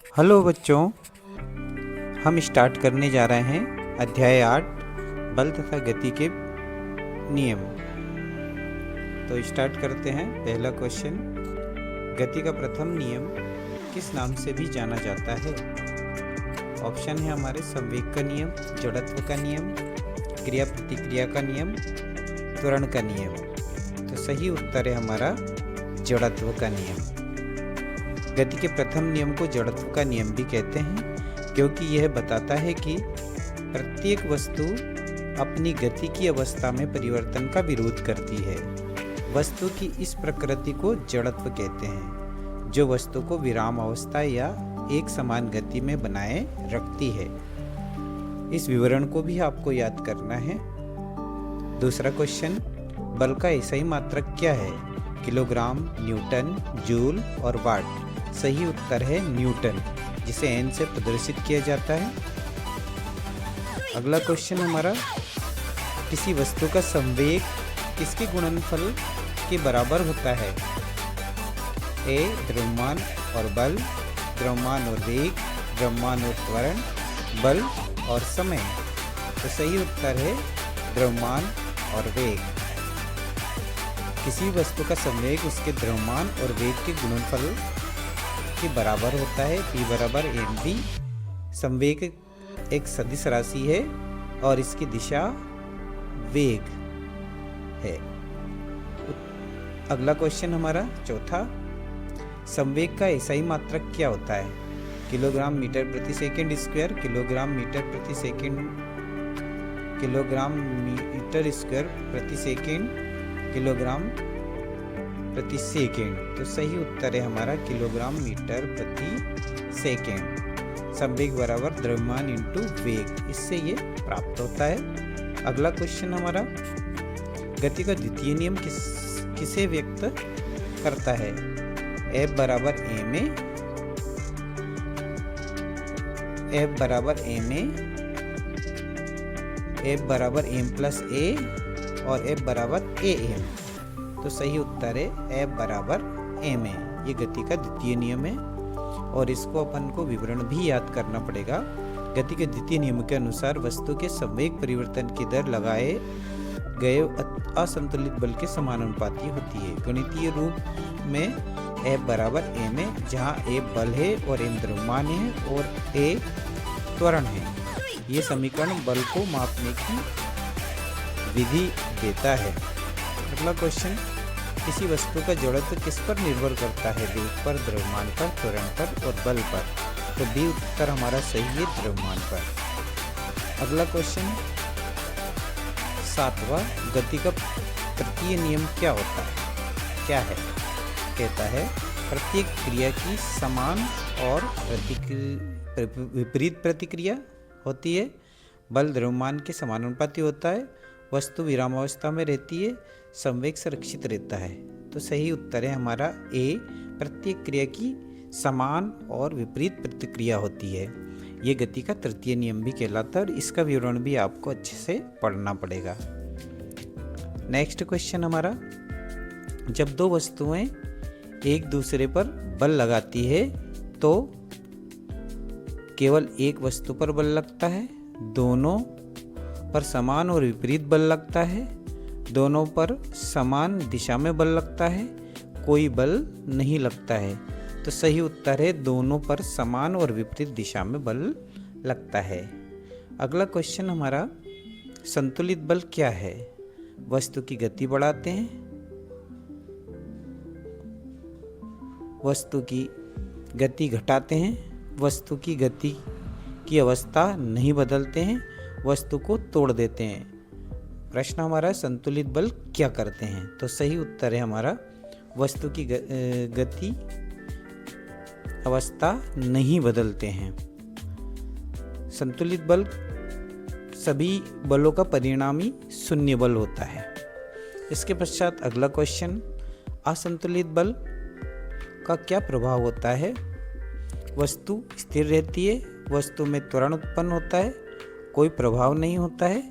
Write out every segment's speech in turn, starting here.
Hello बच्चों, हम start करने जा रहे हैं अध्याय 8 बल तथा गति के नियम। तो स्टार्ट करते हैं। पहला क्वेश्चन, गति का प्रथम नियम किस नाम से भी जाना जाता है? ऑप्शन है हमारे संवेग का नियम, जड़त्व का नियम, क्रिया प्रतिक्रिया का नियम, त्वरण का नियम। तो सही उत्तर है हमारा जड़त्व का नियम। गति के प्रथम नियम को जड़त्व का नियम भी कहते हैं, क्योंकि यह बताता है कि प्रत्येक वस्तु अपनी गति की अवस्था में परिवर्तन का विरोध करती है। वस्तु की इस प्रकृति को जड़त्व कहते हैं, जो वस्तु को विराम अवस्था या एक समान गति में बनाए रखती है। इस विवरण को भी आपको याद करना है। दूसरा क्वेश्चन, बल का एसआई मात्रक क्या है? किलोग्राम, न्यूटन, जूल और वाट। सही उत्तर है न्यूटन, जिसे एन से प्रदर्शित किया जाता है। अगला क्वेश्चन हमारा, किसी वस्तु का संवेग किसके गुणनफल के बराबर होता है? ए द्रव्यमान और बल, द्रव्यमान और वेग, द्रव्यमान और त्वरण, बल और समय। तो सही उत्तर है द्रव्यमान और वेग। किसी वस्तु का संवेग उसके द्रव्यमान और वेग के गुणनफल के बराबर होता है। P बराबर mv। संवेग एक सदिश राशि है और इसकी दिशा वेग है। अगला क्वेश्चन हमारा चौथा, संवेग का एसआई मात्रक क्या होता है? किलोग्राम मीटर प्रति सेकंड स्क्वायर, किलोग्राम मीटर प्रति सेकंड, किलोग्राम मीटर स्क्वायर प्रति सेकंड, किलोग्राम प्रति सेकंड। तो सही उत्तर है हमारा किलोग्राम मीटर प्रति सेकंड। संवेग बराबर द्रव्यमान इंटू वेग, इससे ये प्राप्त होता है। अगला क्वेश्चन हमारा, गति का द्वितीय नियम किसे व्यक्त करता है? F बराबर ma, F बराबर ma, F बराबर m प्लस a और F बराबर am। तो सही उत्तर है F बराबर ma। ये गति का द्वितीय नियम है और इसको अपन को विवरण भी याद करना पड़ेगा। गति के द्वितीय नियम के अनुसार वस्तु के संवेग परिवर्तन की दर लगाए गए असंतुलित बल के समानुपाती होती है। गणितीय रूप में F बराबर ma, जहाँ A बल है और m द्रव्यमान है और a त्वरण है। ये समीकरण बल को मापने की विधि देता है। अगला क्वेश्चन, किसी वस्तु का जड़त्व किस पर निर्भर करता है? वेग पर, द्रव्यमान पर, त्वरण पर और बल पर। तो बी उत्तर हमारा सही है द्रव्यमान पर। अगला क्वेश्चन सातवां, गति का तृतीय नियम क्या होता है? क्या है? कहता है प्रत्येक क्रिया की समान और विपरीत प्रतिक्रिया होती है। बल द्रव्यमान के समानुपाती होता है। वस्तु विरामावस्था में रहती है। संवेग संरक्षित रहता है। तो सही उत्तर है हमारा ए, प्रत्येक क्रिया की समान और विपरीत प्रतिक्रिया होती है। ये गति का तृतीय नियम भी कहलाता है और इसका विवरण भी आपको अच्छे से पढ़ना पड़ेगा। नेक्स्ट क्वेश्चन हमारा, जब दो वस्तुएं एक दूसरे पर बल लगाती है तो केवल एक वस्तु पर बल लगता है, दोनों पर समान और विपरीत बल लगता है, दोनों पर समान दिशा में बल लगता है, कोई बल नहीं लगता है। तो सही उत्तर है दोनों पर समान और विपरीत दिशा में बल लगता है। अगला क्वेश्चन हमारा, संतुलित बल क्या है? वस्तु की गति बढ़ाते हैं, वस्तु की गति घटाते हैं, वस्तु की गति की अवस्था नहीं बदलते हैं, वस्तु को तोड़ देते हैं। प्रश्न हमारा, संतुलित बल क्या करते हैं? तो सही उत्तर है हमारा वस्तु की गति अवस्था नहीं बदलते हैं। संतुलित बल सभी बलों का परिणामी शून्य बल होता है। इसके पश्चात अगला क्वेश्चन, असंतुलित बल का क्या प्रभाव होता है? वस्तु स्थिर रहती है, वस्तु में त्वरण उत्पन्न होता है, कोई प्रभाव नहीं होता है,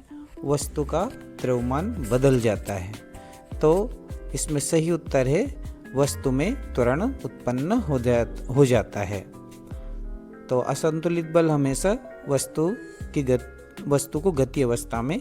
वस्तु का द्रव्यमान बदल जाता है। तो इसमें सही उत्तर है वस्तु में त्वरण उत्पन्न हो जाता है। तो असंतुलित बल हमेशा वस्तु को गति अवस्था में